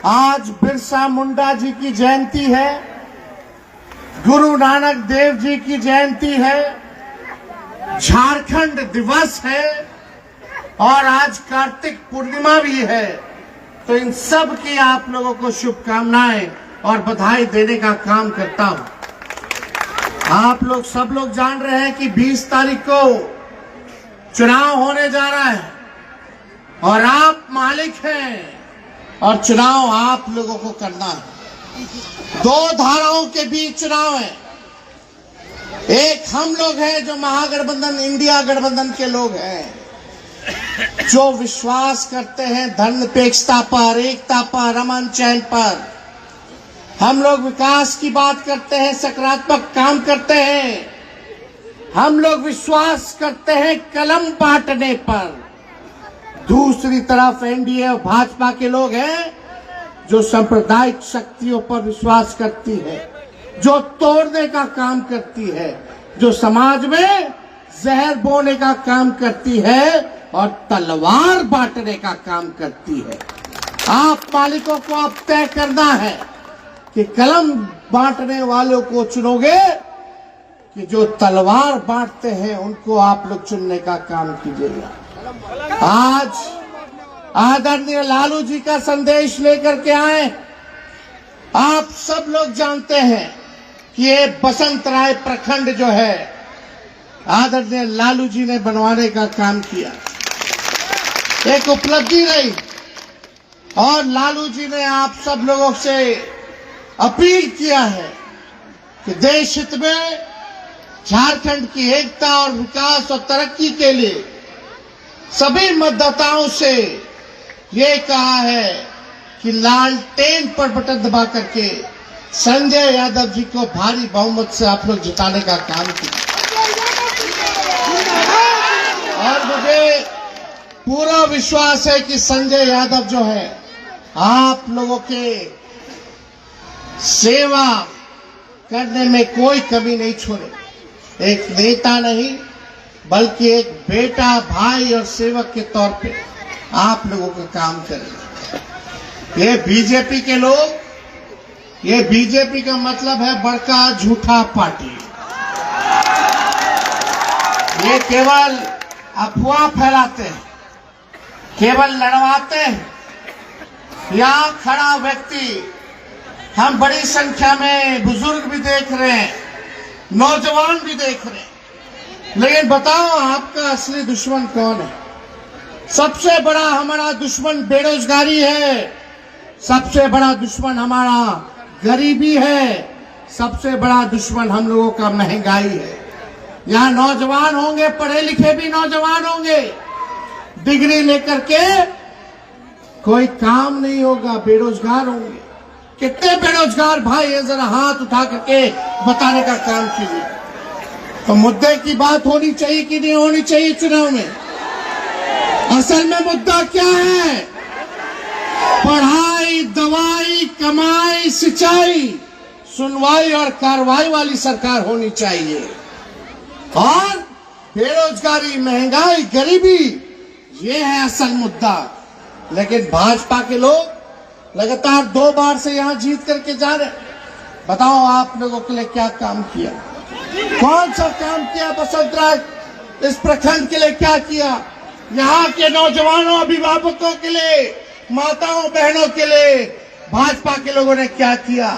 आज बिरसा मुंडा जी की जयंती है, गुरु नानक देव जी की जयंती है, झारखंड दिवस है और आज कार्तिक पूर्णिमा भी है। तो इन सब की आप लोगों को शुभकामनाएं और बधाई देने का काम करता हूं। आप लोग सब लोग जान रहे हैं कि 20 तारीख को चुनाव होने जा रहा है और आप मालिक हैं और चुनाव आप लोगों को करना है। दो धाराओं के बीच चुनाव है। एक हम लोग हैं जो महागठबंधन इंडिया गठबंधन के लोग हैं, जो विश्वास करते हैं धर्मनिरपेक्षता पर, एकता पर, अमन चैन पर। हम लोग विकास की बात करते हैं, सकारात्मक काम करते हैं। हम लोग विश्वास करते हैं कलम बांटने पर। दूसरी तरफ एनडीए और भाजपा के लोग हैं जो सांप्रदायिक शक्तियों पर विश्वास करती है, जो तोड़ने का काम करती है, जो समाज में जहर बोने का काम करती है और तलवार बांटने का काम करती है। आप मालिकों को अब तय करना है कि कलम बांटने वालों को चुनोगे कि जो तलवार बांटते हैं उनको आप लोग चुनने का काम कीजिएगा। आज आदरणीय लालू जी का संदेश लेकर के आए। आप सब लोग जानते हैं कि ये बसंत राय प्रखंड जो है आदरणीय लालू जी ने बनवाने का काम किया, एक उपलब्धि रही। और लालू जी ने आप सब लोगों से अपील किया है कि देश हित में झारखंड की एकता और विकास और तरक्की के लिए सभी मतदाताओं से ये कहा है कि लालटेन पर बटन दबा करके संजय यादव जी को भारी बहुमत से आप लोग जिताने का काम किया। और मुझे पूरा विश्वास है कि संजय यादव जो है आप लोगों के सेवा करने में कोई कमी नहीं छोड़े। एक नेता नहीं बल्कि एक बेटा, भाई और सेवक के तौर पे आप लोगों का काम करें। ये बीजेपी के लोग, ये बीजेपी का मतलब है बड़का झूठा पार्टी। ये केवल अफवाह फैलाते हैं, केवल लड़वाते हैं। यहाँ खड़ा व्यक्ति, हम बड़ी संख्या में बुजुर्ग भी देख रहे हैं, नौजवान भी देख रहे हैं, लेकिन बताओ आपका असली दुश्मन कौन है? सबसे बड़ा हमारा दुश्मन बेरोजगारी है, सबसे बड़ा दुश्मन हमारा गरीबी है, सबसे बड़ा दुश्मन हम लोगों का महंगाई है। यहाँ नौजवान होंगे, पढ़े लिखे भी नौजवान होंगे, डिग्री लेकर के कोई काम नहीं होगा, बेरोजगार होंगे। कितने बेरोजगार भाई है, जरा हाथ उठा करके बताने का काम कीजिए। तो मुद्दे की बात होनी चाहिए कि नहीं होनी चाहिए चुनाव में? असल में मुद्दा क्या है? पढ़ाई, दवाई, कमाई, सिंचाई, सुनवाई और कार्रवाई वाली सरकार होनी चाहिए। और बेरोजगारी, महंगाई, गरीबी, ये है असल मुद्दा। लेकिन भाजपा के लोग लगातार 2 बार से यहां जीत करके जा रहे। बताओ आप लोगों के लिए क्या काम किया? कौन सा काम किया? बसंत राय इस प्रखंड के लिए क्या किया? यहाँ के नौजवानों, अभिभावकों के लिए, माताओं बहनों के लिए भाजपा के लोगों ने क्या किया?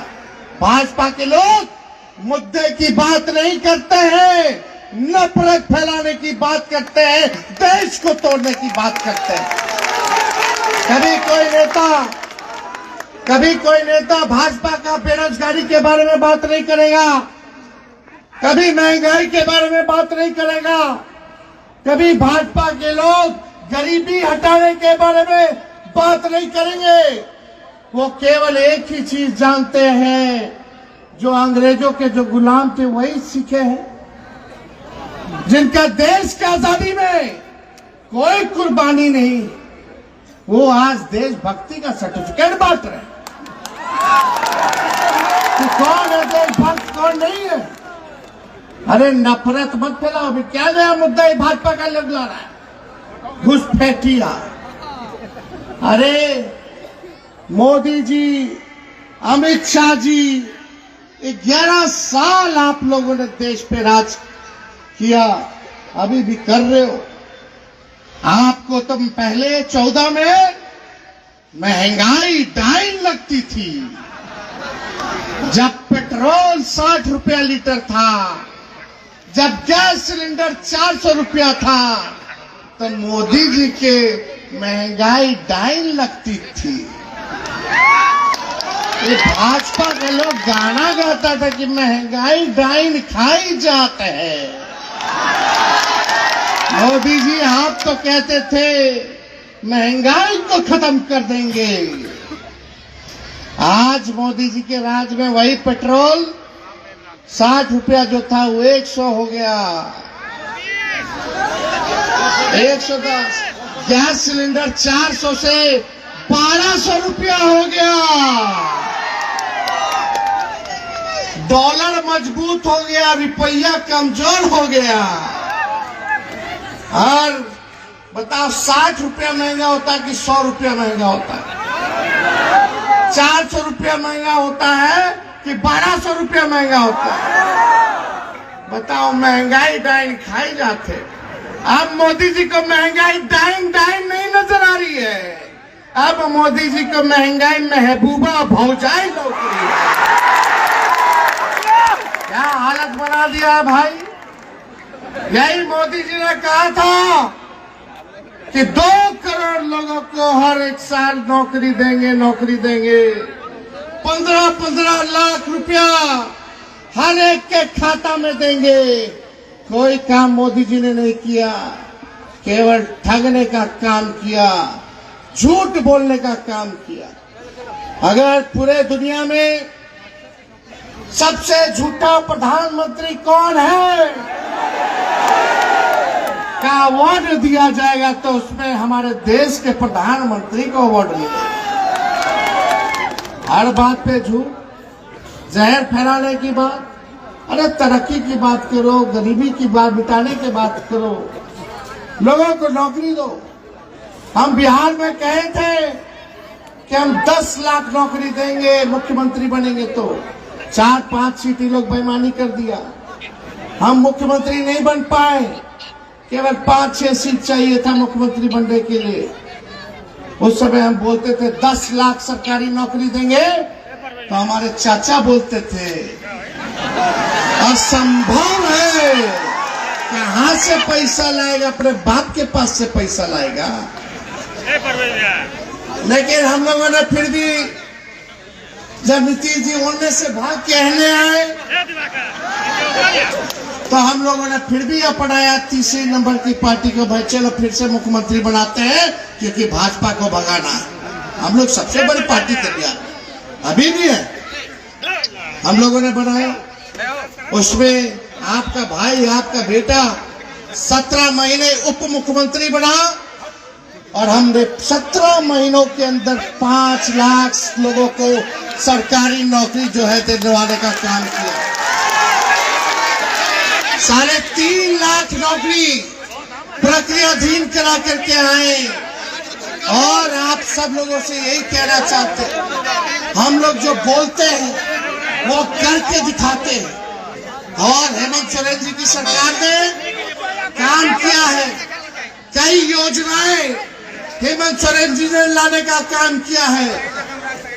भाजपा के लोग मुद्दे की बात नहीं करते हैं, नफरत फैलाने की बात करते हैं, देश को तोड़ने की बात करते हैं। कभी कोई नेता भाजपा का बेरोजगारी के बारे में बात नहीं करेगा, कभी महंगाई के बारे में बात नहीं करेगा, कभी भाजपा के लोग गरीबी हटाने के बारे में बात नहीं करेंगे। वो केवल एक ही चीज जानते हैं, जो अंग्रेजों के जो गुलाम थे वही सीखे हैं, जिनका देश की आजादी में कोई कुर्बानी नहीं, वो आज देशभक्ति का सर्टिफिकेट बांट रहे हैं। तो कौन है देशभक्त, कौन नहीं है? अरे नफरत मत फैलाओ। अभी क्या नया मुद्दा है भाजपा का लोग ला रहा है? घुसपैठिया। अरे मोदी जी, अमित शाह जी, 11 साल आप लोगों ने देश पे राज किया, अभी भी कर रहे हो। आपको तुम पहले 14 में महंगाई डाइन लगती थी, जब पेट्रोल 60 रुपया लीटर था, जब गैस सिलेंडर 400 रुपया था, तो मोदी जी के महंगाई डाइन लगती थी। ये भाजपा के लोग गाना गाता था कि महंगाई डाइन खाई जाते हैं। मोदी जी आप तो कहते थे महंगाई को खत्म कर देंगे। आज मोदी जी के राज में वही पेट्रोल 60 रुपया जो था वो 100 हो गया, 110। गैस सिलेंडर 400 से 1200 रुपया हो गया। डॉलर मजबूत हो गया, रुपया कमजोर हो गया। और बताओ 60 रुपया महंगा होता है कि 100 रुपया महंगा होता है? 400 रुपया महंगा होता है कि 1200 रुपया महंगा होता है? बताओ, महंगाई डाइन खाई जाते। अब मोदी जी को महंगाई डाइन नहीं नजर आ रही है। अब मोदी जी को महंगाई महबूबा भौजाई नौकरी है। क्या हालत बना दिया है भाई। यही मोदी जी ने कहा था कि 2 करोड़ लोगों को हर एक साल नौकरी देंगे। 15-15 लाख रुपया हर एक के खाता में देंगे। कोई काम मोदी जी ने नहीं किया, केवल ठगने का काम किया, झूठ बोलने का काम किया। अगर पूरे दुनिया में सबसे झूठा प्रधानमंत्री कौन है का अवार्ड दिया जाएगा, तो उसमें हमारे देश के प्रधानमंत्री को अवार्ड मिलेगा। हर बात पे झूठ, जहर फैलाने की बात। अरे तरक्की की बात करो, गरीबी की बात मिटाने की बात करो, लोगों को नौकरी दो। हम बिहार में कहे थे कि हम 10 लाख नौकरी देंगे मुख्यमंत्री बनेंगे, तो 4-5 सीट लोग बेईमानी कर दिया। हम मुख्यमंत्री नहीं बन पाए, केवल 5-6 सीट चाहिए था मुख्यमंत्री बनने के लिए। उस समय हम बोलते थे 10 लाख सरकारी नौकरी देंगे, तो हमारे चाचा बोलते थे असंभव है, कहां से पैसा लाएगा, अपने बाप के पास से पैसा लाएगा। लेकिन हम लोगों ने फिर भी, जब नीतीश जी उनमें से भाग के रहने आए, तो हम लोगों ने फिर भी अपनाया तीसरे नंबर की पार्टी को। भाई चलो फिर से मुख्यमंत्री बनाते हैं, क्योंकि भाजपा को भगाना है। हम लोग सबसे बड़ी पार्टी थे बिहार, अभी भी है। हम लोगों ने बनाया, उसमें आपका भाई, आपका बेटा 17 महीने उप मुख्यमंत्री बना, और हमने 17 महीनों के अंदर 5 लाख लोगों को सरकारी नौकरी जो है देने वाले का काम किया। 3.5 लाख नौकरी प्रक्रियाधीन करा करके आए। और आप सब लोगों से यही कहना चाहते हैं, हम लोग जो बोलते हैं वो करके दिखाते हैं। और हेमंत सोरेन जी की सरकार ने काम किया है। कई योजनाएं हेमंत सोरेन जी ने लाने का काम किया है।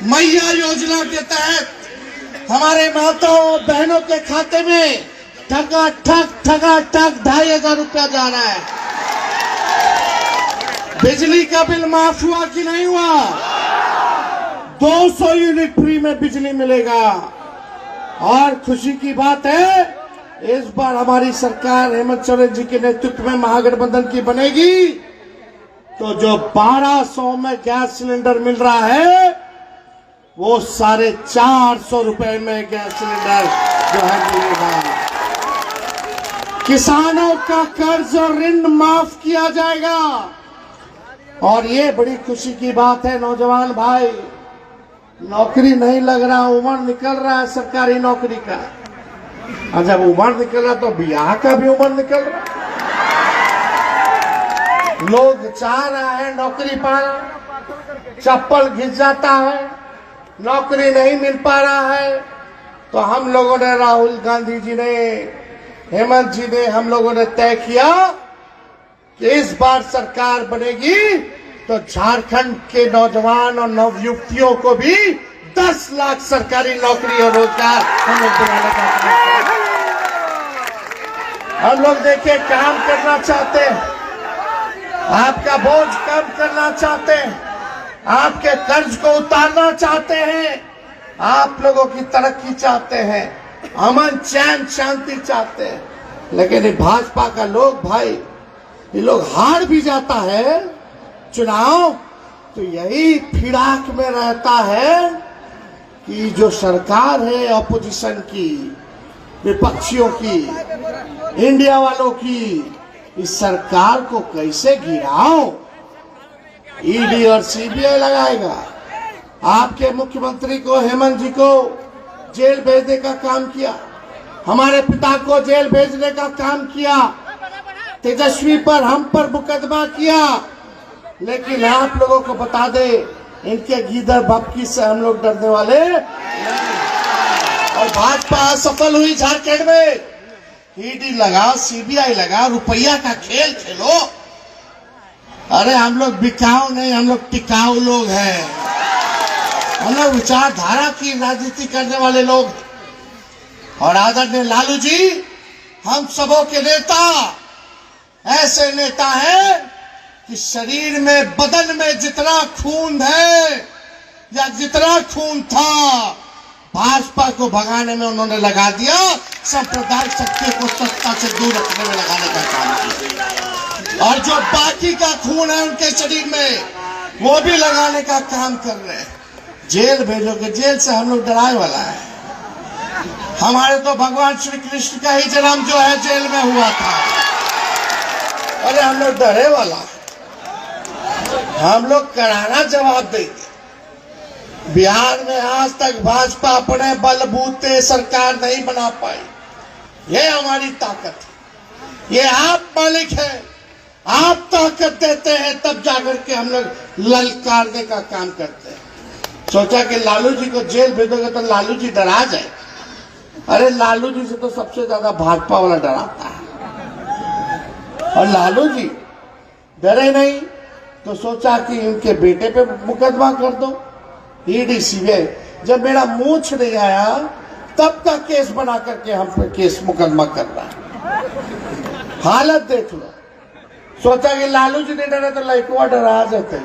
मैया योजना के तहत हमारे माताओं बहनों के खाते में ठगाठक 2,500 रुपया जा रहा है। बिजली का बिल माफ हुआ कि नहीं हुआ? 200 यूनिट फ्री में बिजली मिलेगा। और खुशी की बात है, इस बार हमारी सरकार हेमंत सोरेन जी के नेतृत्व में महागठबंधन की बनेगी, तो जो 1200 में गैस सिलेंडर मिल रहा है, वो 450 रुपए में गैस सिलेंडर जो है मिलेगा। किसानों का कर्ज और ऋण माफ किया जाएगा। और ये बड़ी खुशी की बात है नौजवान भाई, नौकरी नहीं लग रहा, उम्र निकल रहा है सरकारी नौकरी का। और जब उम्र निकल रहा तो ब्याह का भी उम्र निकल रहा। लोग चाह रहा है नौकरी पाना, चप्पल घिस जाता है, नौकरी नहीं मिल पा रहा है, तो हम लोगों ने, राहुल गांधी जी ने, हेमंत जी ने, हम लोगों ने तय किया कि इस बार सरकार बनेगी तो झारखंड के नौजवान और नवयुवतियों को भी 10 लाख सरकारी नौकरी और रोजगार हम लोग दिलाने का काम करेंगे। हम लोग देखिए काम करना चाहते हैं, आपका बोझ कम करना चाहते हैं, आपके कर्ज को उतारना चाहते हैं, आप लोगों की तरक्की चाहते हैं, अमन चैन शांति चाहते हैं। लेकिन ये भाजपा का लोग भाई, ये लोग हार भी जाता है चुनाव तो यही फिराक में रहता है कि जो सरकार है ऑपोजिशन की, विपक्षियों की, इंडिया वालों की, इस सरकार को कैसे गिराओ। ईडी और सीबीआई लगाएगा, आपके मुख्यमंत्री को, हेमंत जी को जेल भेजने का काम किया, हमारे पिता को जेल भेजने का काम किया, तेजस्वी पर, हम पर मुकदमा किया। लेकिन आप लोगों को बता दे, इनके गीदड़ भपकी से हम लोग डरने वाले नहीं। और भाजपा असफल हुई झारखंड में, ईडी लगा, सीबीआई लगा, रुपया का खेल खेलो। अरे हम लोग बिकाऊ नहीं, हम लोग टिकाऊ लोग हैं, हम लोग विचारधारा की राजनीति करने वाले लोग। और आदरणीय लालू जी हम सबों के नेता, ऐसे नेता हैं कि शरीर में, बदन में जितना खून है या जितना खून था, भाजपा को भगाने में उन्होंने लगा दिया, सांप्रदायिक शक्तियों को सत्ता से दूर रखने में लगाने का काम किया। और जो बाकी का खून है उनके शरीर में, वो भी लगाने का काम कर रहे हैं। जेल भेजोगे, जेल से हम लोग डराए वाला है। हमारे तो भगवान श्री कृष्ण का ही जन्म जो है जेल में हुआ था। अरे हम लोग डरे वाला, हम लोग करारा जवाब देंगे। बिहार में आज तक भाजपा अपने बलबूते सरकार नहीं बना पाई, ये हमारी ताकत है, ये आप मालिक है, आप ताकत देते हैं तब जाकर के हम लोग ललकारने का काम करते हैं। सोचा कि लालू जी को जेल भेजोगे तो लालू जी डरा जाए। अरे लालू जी से तो सबसे ज्यादा भाजपा वाला डराता है, और लालू जी डरे नहीं तो सोचा कि उनके बेटे पे मुकदमा कर दो, ईडी सीबीआई। जब मेरा मूछ नहीं आया तब का केस बना करके हम पे केस मुकदमा कर रहा है। हालत देख लो। सोचा कि लालू जी नहीं डरे तो लड़कुआ डरा जाते।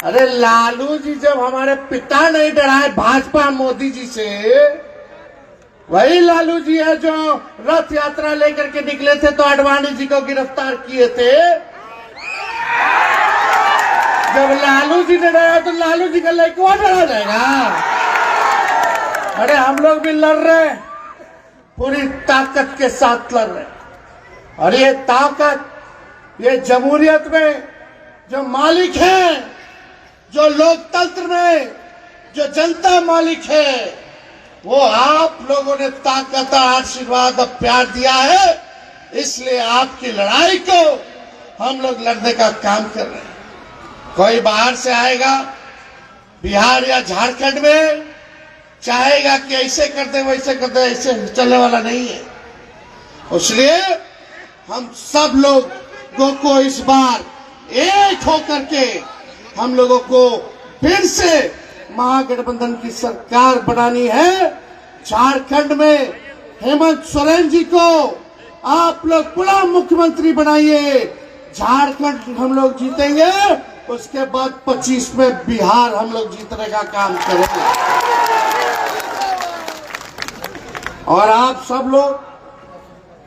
अरे लालू जी जब हमारे पिता नहीं डराए भाजपा मोदी जी से, वही लालू जी है जो रथ यात्रा लेकर के निकले थे तो आडवाणी जी को गिरफ्तार किए थे। जब लालू जी ने डराया तो लालू जी का लड़का डरा जाएगा। अरे हम लोग भी लड़ रहे, पूरी ताकत के साथ लड़ रहे। और ये ताकत, ये जमहूरियत में जो मालिक है, जो लोकतंत्र में जो जनता मालिक है, वो आप लोगों ने ताकत, आशीर्वाद और प्यार दिया है। इसलिए आपकी लड़ाई को हम लोग लड़ने का काम कर रहे हैं। कोई बाहर से आएगा बिहार या झारखंड में, चाहेगा कि ऐसे कर दे वैसे कर दे, ऐसे चलने वाला नहीं है। इसलिए हम सब लोगों को इस बार एक होकर के हम लोगों को फिर से महागठबंधन की सरकार बनानी है। झारखंड में हेमंत सोरेन जी को आप लोग पुनः मुख्यमंत्री बनाइए। झारखंड हम लोग जीतेंगे, उसके बाद 25 में बिहार हम लोग जीतने का काम करेंगे। और आप सब लोग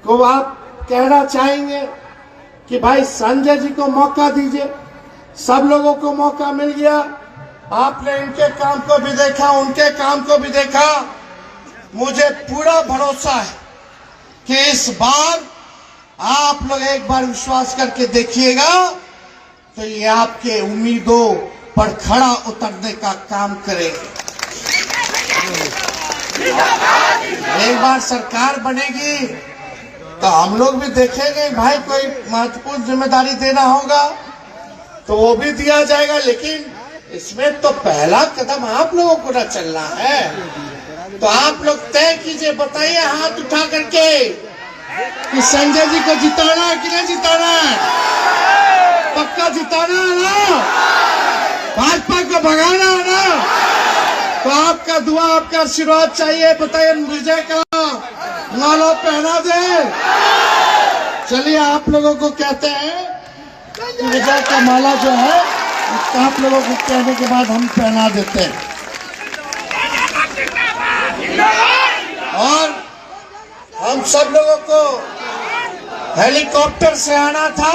को आप कहना चाहेंगे कि भाई संजय जी को मौका दीजिए। सब लोगों को मौका मिल गया, आपने इनके काम को भी देखा, उनके काम को भी देखा। मुझे पूरा भरोसा है कि इस बार आप लोग एक बार विश्वास करके देखिएगा तो ये आपके उम्मीदों पर खड़ा उतरने का काम करेंगे। एक बार सरकार बनेगी तो हम लोग भी देखेंगे भाई, कोई महत्वपूर्ण जिम्मेदारी देना होगा तो वो भी दिया जाएगा, लेकिन इसमें तो पहला कदम आप लोगों को न चलना है। तो आप लोग तय कीजिए, बताइए हाथ उठा करके कि संजय जी को जिताना है कि नहीं जिताना है? पक्का जिताना है ना? भाजपा को भगाना है ना? तो आपका दुआ, आपका आशीर्वाद चाहिए। बताइए विजय का माला पहना दे। चलिए, आप लोगों को कहते हैं कि विजय का माला जो है आप लोगों को कहने के बाद हम पहना देते हैं। और हम सब लोगों को हेलीकॉप्टर से आना था।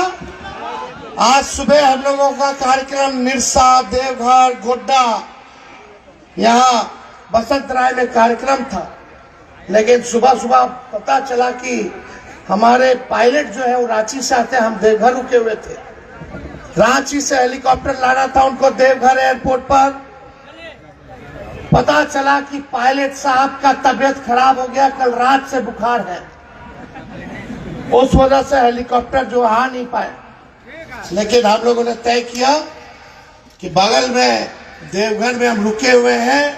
आज सुबह हम लोगों का कार्यक्रम निरसा, देवघर, गोड्डा, यहाँ बसंत राय में कार्यक्रम था, लेकिन सुबह सुबह पता चला कि हमारे पायलट जो है वो रांची से आते हैं। हम देवघर रुके हुए थे, रांची से हेलीकॉप्टर लाना था उनको देवघर एयरपोर्ट पर। पता चला कि पायलट साहब का तबीयत खराब हो गया, कल रात से बुखार है, उस वजह से हेलीकॉप्टर जो आ नहीं पाए। लेकिन हम लोगों ने तय किया कि बगल में देवघर में हम रुके हुए हैं।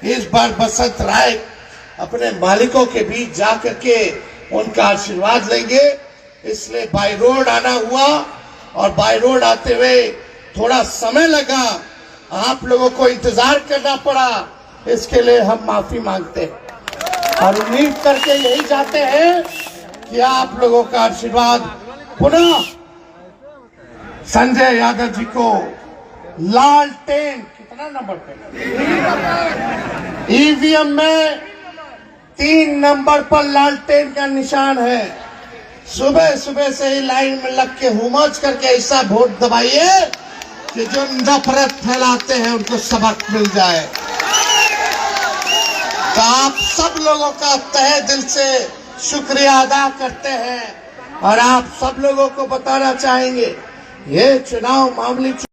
इस बार बसंत राय अपने मालिकों के बीच जाकर के उनका आशीर्वाद लेंगे, इसलिए बाय रोड आना हुआ। और बाय रोड आते हुए थोड़ा समय लगा, आप लोगों को इंतजार करना पड़ा, इसके लिए हम माफी मांगते हैं। और उम्मीद करके यही चाहते हैं कि आप लोगों का आशीर्वाद पुनः संजय यादव जी को लालटेन, कितना नंबर पे, ईवीएम में 3 नंबर पर लालटेन का निशान है। सुबह सुबह से ही लाइन में लग के हुमच करके ऐसा वोट दबाइए कि जो नफरत फैलाते हैं उनको सबक मिल जाए। तो आप सब लोगों का तहे दिल से शुक्रिया अदा करते हैं और आप सब लोगों को बताना चाहेंगे, ये चुनाव मामूली